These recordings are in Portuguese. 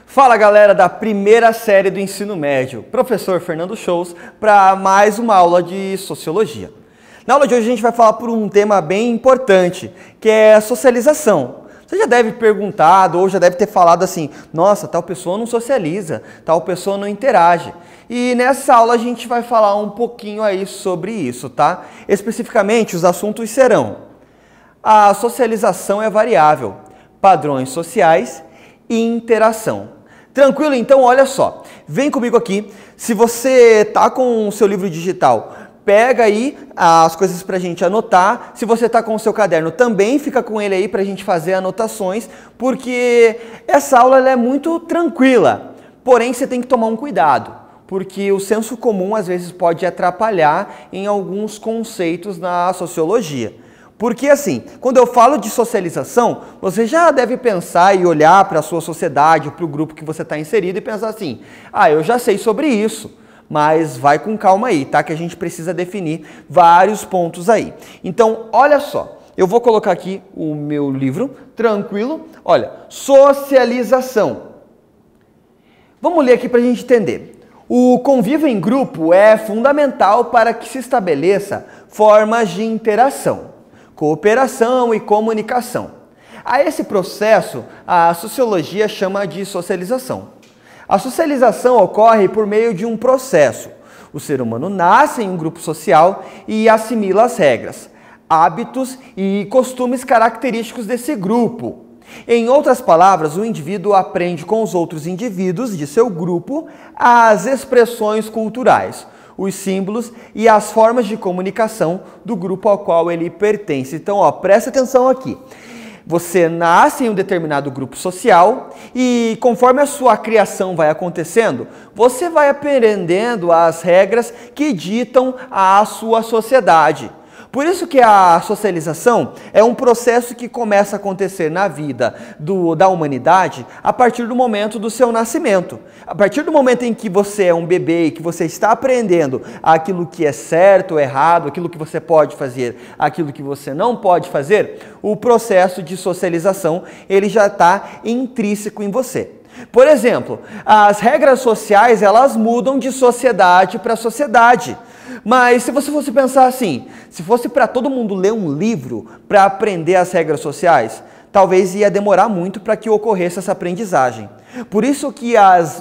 Fala galera da primeira série do ensino médio, professor Fernando Shows, para mais uma aula de Sociologia. Na aula de hoje a gente vai falar por um tema bem importante, que é a socialização. Você já deve ter perguntado ou já deve ter falado assim, nossa, tal pessoa não socializa, tal pessoa não interage. E nessa aula a gente vai falar um pouquinho aí sobre isso, tá? Especificamente os assuntos serão: a socialização é variável, padrões sociais e interação. Tranquilo? Então, olha só, vem comigo aqui. Se você tá com o seu livro digital, pega aí as coisas pra gente anotar. Se você tá com o seu caderno, também fica com ele aí pra gente fazer anotações, porque essa aula ela é muito tranquila, porém você tem que tomar um cuidado, porque o senso comum às vezes pode atrapalhar em alguns conceitos na sociologia. Porque assim, quando eu falo de socialização, você já deve pensar e olhar para a sua sociedade, para o grupo que você está inserido e pensar assim, eu já sei sobre isso, mas vai com calma aí, tá? Que a gente precisa definir vários pontos aí. Então, olha só, eu vou colocar aqui o meu livro, tranquilo. Olha, socialização. Vamos ler aqui para a gente entender. O convívio em grupo é fundamental para que se estabeleça formas de interação, cooperação e comunicação. A esse processo, a sociologia chama de socialização. A socialização ocorre por meio de um processo. O ser humano nasce em um grupo social e assimila as regras, hábitos e costumes característicos desse grupo. Em outras palavras, o indivíduo aprende com os outros indivíduos de seu grupo as expressões culturais, os símbolos e as formas de comunicação do grupo ao qual ele pertence. Então, presta atenção aqui. Você nasce em um determinado grupo social e, conforme a sua criação vai acontecendo, você vai aprendendo as regras que ditam a sua sociedade. Por isso que a socialização é um processo que começa a acontecer na vida da humanidade a partir do momento do seu nascimento. A partir do momento em que você é um bebê e que você está aprendendo aquilo que é certo ou errado, aquilo que você pode fazer, aquilo que você não pode fazer, o processo de socialização ele já está intrínseco em você. Por exemplo, as regras sociais elas mudam de sociedade para sociedade. Mas se você fosse pensar assim, se fosse para todo mundo ler um livro para aprender as regras sociais, talvez ia demorar muito para que ocorresse essa aprendizagem. Por isso que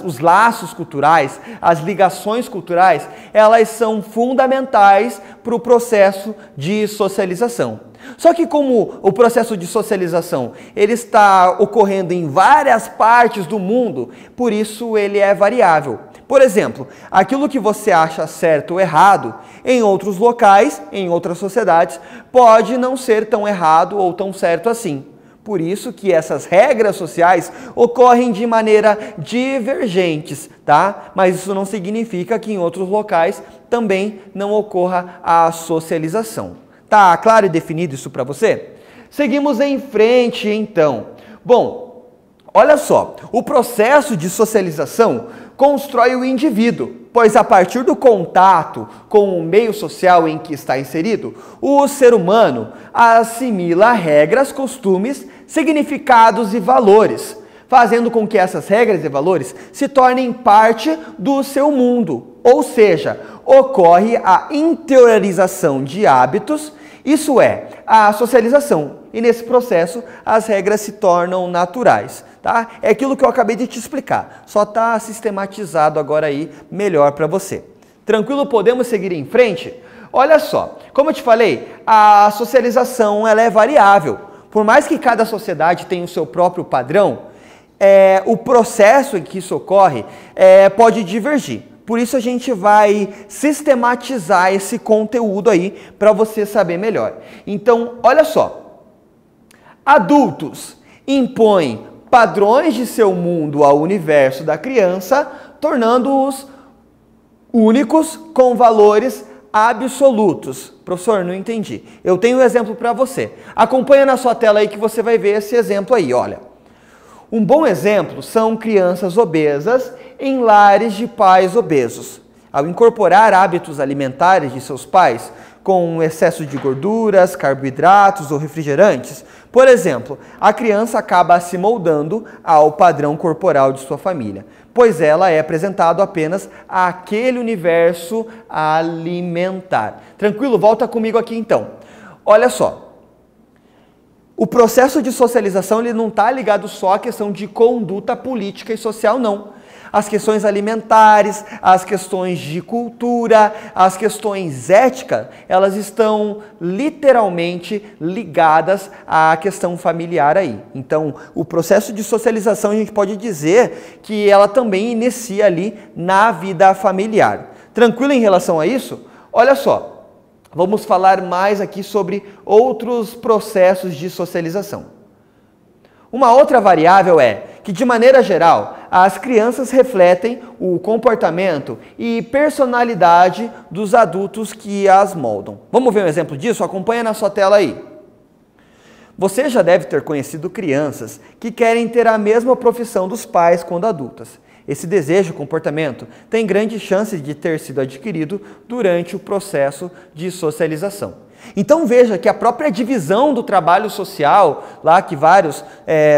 os laços culturais, as ligações culturais, elas são fundamentais para o processo de socialização. Só que como o processo de socialização ele está ocorrendo em várias partes do mundo, por isso ele é variável. Por exemplo, aquilo que você acha certo ou errado, em outros locais, em outras sociedades, pode não ser tão errado ou tão certo assim. Por isso que essas regras sociais ocorrem de maneira divergentes, tá? Mas isso não significa que em outros locais também não ocorra a socialização. Tá claro e definido isso para você? Seguimos em frente, então. Bom, olha só, o processo de socialização constrói o indivíduo, pois a partir do contato com o meio social em que está inserido, o ser humano assimila regras, costumes, significados e valores, fazendo com que essas regras e valores se tornem parte do seu mundo, ou seja, ocorre a interiorização de hábitos, isso é, a socialização, e nesse processo as regras se tornam naturais, tá? É aquilo que eu acabei de te explicar, só está sistematizado agora aí melhor para você. Tranquilo? Podemos seguir em frente? Olha só, como eu te falei, a socialização ela é variável. Por mais que cada sociedade tenha o seu próprio padrão, o processo em que isso ocorre pode divergir. Por isso a gente vai sistematizar esse conteúdo aí para você saber melhor. Então, olha só. Adultos impõem padrões de seu mundo ao universo da criança, tornando-os únicos com valores absolutos. Professor, não entendi. Eu tenho um exemplo para você. Acompanha na sua tela aí que você vai ver esse exemplo aí, olha. Um bom exemplo são crianças obesas em lares de pais obesos. Ao incorporar hábitos alimentares de seus pais, com excesso de gorduras, carboidratos ou refrigerantes? Por exemplo, a criança acaba se moldando ao padrão corporal de sua família, pois ela é apresentada apenas àquele universo alimentar. Tranquilo? Volta comigo aqui então. Olha só. O processo de socialização ele não está ligado só à questão de conduta política e social, não. As questões alimentares, as questões de cultura, as questões éticas, elas estão literalmente ligadas à questão familiar aí. Então, o processo de socialização a gente pode dizer que ela também inicia ali na vida familiar. Tranquilo em relação a isso? Olha só. Vamos falar mais aqui sobre outros processos de socialização. Uma outra variável é que, de maneira geral, as crianças refletem o comportamento e personalidade dos adultos que as moldam. Vamos ver um exemplo disso? Acompanha na sua tela aí. Você já deve ter conhecido crianças que querem ter a mesma profissão dos pais quando adultas. Esse desejo, comportamento, tem grandes chances de ter sido adquirido durante o processo de socialização. Então veja que a própria divisão do trabalho social, lá que vários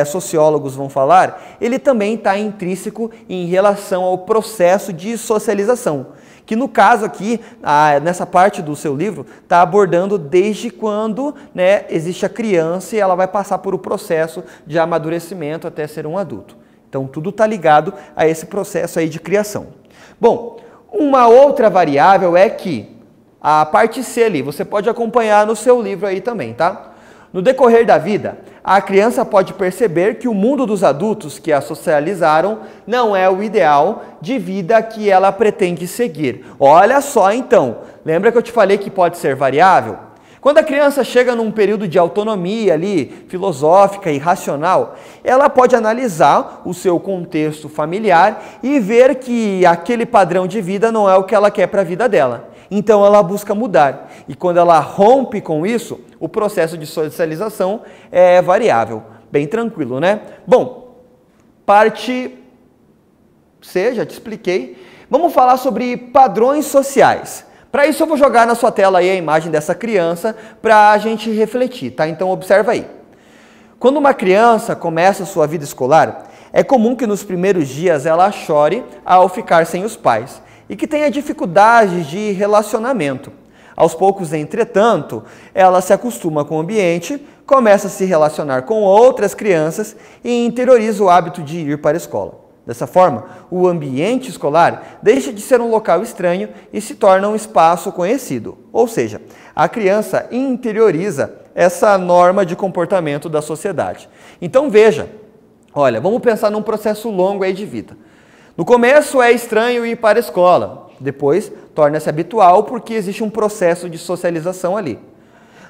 sociólogos vão falar, ele também está intrínseco em relação ao processo de socialização, que no caso aqui, nessa parte do seu livro, está abordando desde quando existe a criança e ela vai passar por um processo de amadurecimento até ser um adulto. Então, tudo está ligado a esse processo aí de criação. Bom, uma outra variável é que a parte C ali, você pode acompanhar no seu livro aí também, tá? No decorrer da vida, a criança pode perceber que o mundo dos adultos que a socializaram não é o ideal de vida que ela pretende seguir. Olha só então, lembra que eu te falei que pode ser variável? Quando a criança chega num período de autonomia ali, filosófica e racional, ela pode analisar o seu contexto familiar e ver que aquele padrão de vida não é o que ela quer para a vida dela. Então ela busca mudar. E quando ela rompe com isso, o processo de socialização é variável. Bem tranquilo, né? Bom, parte C, já te expliquei. Vamos falar sobre padrões sociais. Para isso eu vou jogar na sua tela aí a imagem dessa criança para a gente refletir, tá? Então observa aí. Quando uma criança começa a sua vida escolar, é comum que nos primeiros dias ela chore ao ficar sem os pais e que tenha dificuldades de relacionamento. Aos poucos, entretanto, ela se acostuma com o ambiente, começa a se relacionar com outras crianças e interioriza o hábito de ir para a escola. Dessa forma, o ambiente escolar deixa de ser um local estranho e se torna um espaço conhecido. Ou seja, a criança interioriza essa norma de comportamento da sociedade. Então veja, olha, vamos pensar num processo longo aí de vida. No começo é estranho ir para a escola, depois torna-se habitual porque existe um processo de socialização ali.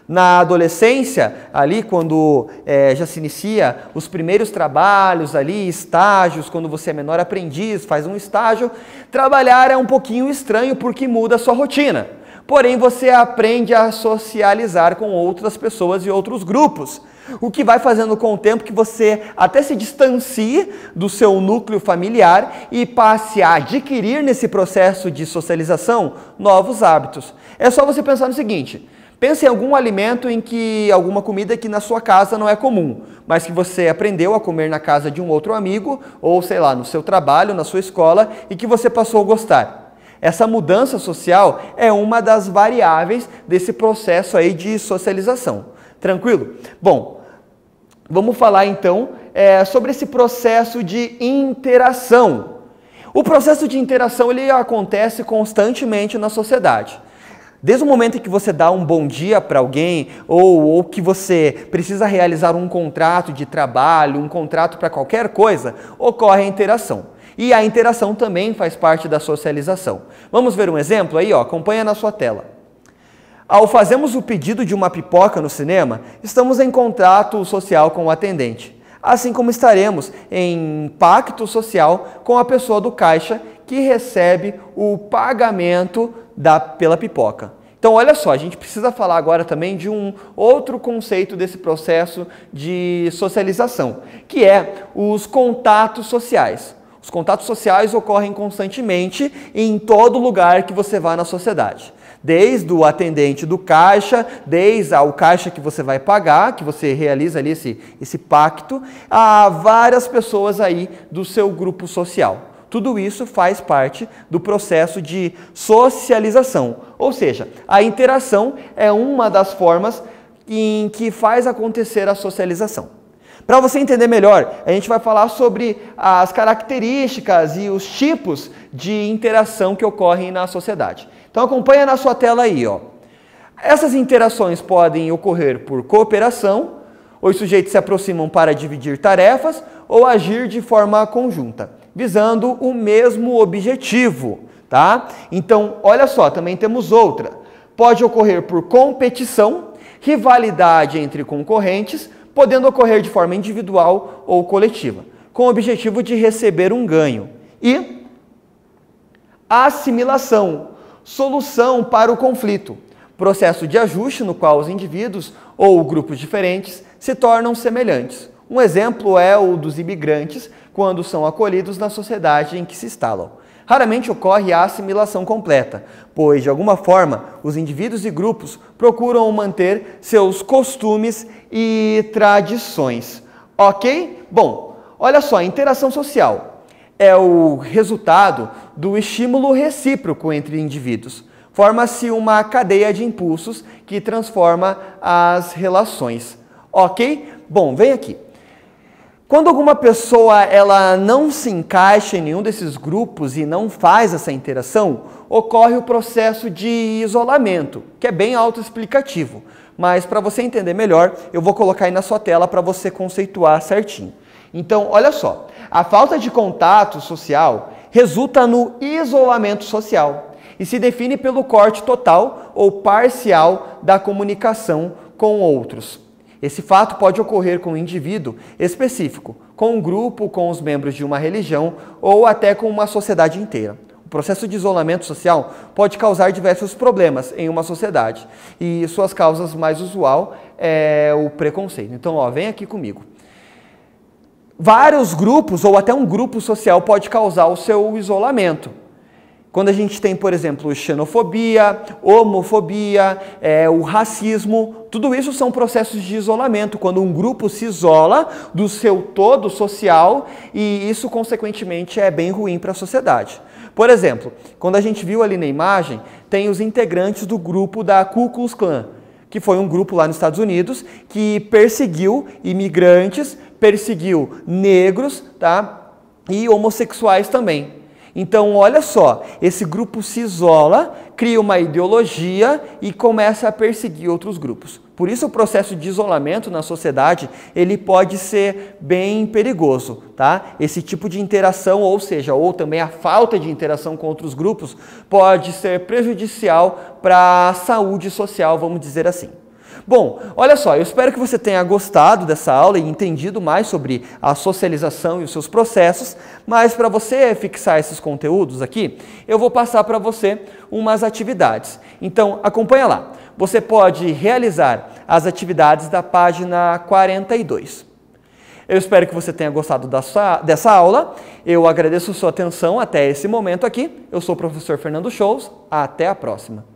Na adolescência, ali quando já se inicia os primeiros trabalhos ali, estágios, quando você é menor aprendiz, faz um estágio, trabalhar é um pouquinho estranho porque muda a sua rotina. Porém, você aprende a socializar com outras pessoas e outros grupos, o que vai fazendo com o tempo que você até se distancie do seu núcleo familiar e passe a adquirir nesse processo de socialização novos hábitos. É só você pensar no seguinte: pense em algum alimento alguma comida que na sua casa não é comum, mas que você aprendeu a comer na casa de um outro amigo, ou sei lá, no seu trabalho, na sua escola, e que você passou a gostar. Essa mudança social é uma das variáveis desse processo aí de socialização. Tranquilo? Bom, vamos falar então sobre esse processo de interação. O processo de interação ele acontece constantemente na sociedade. Desde o momento em que você dá um bom dia para alguém, ou que você precisa realizar um contrato de trabalho, um contrato para qualquer coisa, ocorre a interação. E a interação também faz parte da socialização. Vamos ver um exemplo aí, ó, acompanha na sua tela. Ao fazermos o pedido de uma pipoca no cinema, estamos em contato social com o atendente, assim como estaremos em pacto social com a pessoa do caixa que recebe o pagamento pela pipoca. Então, olha só, a gente precisa falar agora também de um outro conceito desse processo de socialização, que é os contatos sociais. Os contatos sociais ocorrem constantemente em todo lugar que você vá na sociedade. Desde o atendente do caixa, desde o caixa que você vai pagar, que você realiza ali esse pacto, a várias pessoas aí do seu grupo social. Tudo isso faz parte do processo de socialização, ou seja, a interação é uma das formas em que faz acontecer a socialização. Para você entender melhor, a gente vai falar sobre as características e os tipos de interação que ocorrem na sociedade. Então acompanha na sua tela aí, ó. Essas interações podem ocorrer por cooperação, os sujeitos se aproximam para dividir tarefas ou agir de forma conjunta, visando o mesmo objetivo, tá? Então, olha só, também temos outra. Pode ocorrer por competição, rivalidade entre concorrentes, podendo ocorrer de forma individual ou coletiva, com o objetivo de receber um ganho. E assimilação, solução para o conflito, processo de ajuste no qual os indivíduos ou grupos diferentes se tornam semelhantes. Um exemplo é o dos imigrantes, quando são acolhidos na sociedade em que se instalam. Raramente ocorre a assimilação completa, pois, de alguma forma, os indivíduos e grupos procuram manter seus costumes e tradições. Ok? Bom, olha só, a interação social é o resultado do estímulo recíproco entre indivíduos. Forma-se uma cadeia de impulsos que transforma as relações. Ok? Bom, vem aqui. Quando alguma pessoa ela não se encaixa em nenhum desses grupos e não faz essa interação, ocorre o processo de isolamento, que é bem autoexplicativo. Mas para você entender melhor, eu vou colocar aí na sua tela para você conceituar certinho. Então, olha só, a falta de contato social resulta no isolamento social e se define pelo corte total ou parcial da comunicação com outros. Esse fato pode ocorrer com um indivíduo específico, com um grupo, com os membros de uma religião ou até com uma sociedade inteira. O processo de isolamento social pode causar diversos problemas em uma sociedade e suas causas mais usual é o preconceito. Então, ó, vem aqui comigo. Vários grupos ou até um grupo social pode causar o seu isolamento. Quando a gente tem, por exemplo, xenofobia, homofobia, o racismo, tudo isso são processos de isolamento, quando um grupo se isola do seu todo social e isso, consequentemente, é bem ruim para a sociedade. Por exemplo, quando a gente viu ali na imagem, tem os integrantes do grupo da Ku Klux Klan, que foi um grupo lá nos Estados Unidos que perseguiu imigrantes, perseguiu negros, tá? E homossexuais também. Então, olha só, esse grupo se isola, cria uma ideologia e começa a perseguir outros grupos. Por isso, o processo de isolamento na sociedade, ele pode ser bem perigoso, tá? Esse tipo de interação, ou seja, ou também a falta de interação com outros grupos, pode ser prejudicial para a saúde social, vamos dizer assim. Bom, olha só, eu espero que você tenha gostado dessa aula e entendido mais sobre a socialização e os seus processos, mas para você fixar esses conteúdos aqui, eu vou passar para você umas atividades. Então, acompanha lá. Você pode realizar as atividades da página 42. Eu espero que você tenha gostado dessa aula. Eu agradeço a sua atenção até esse momento aqui. Eu sou o professor Fernando Shows. Até a próxima.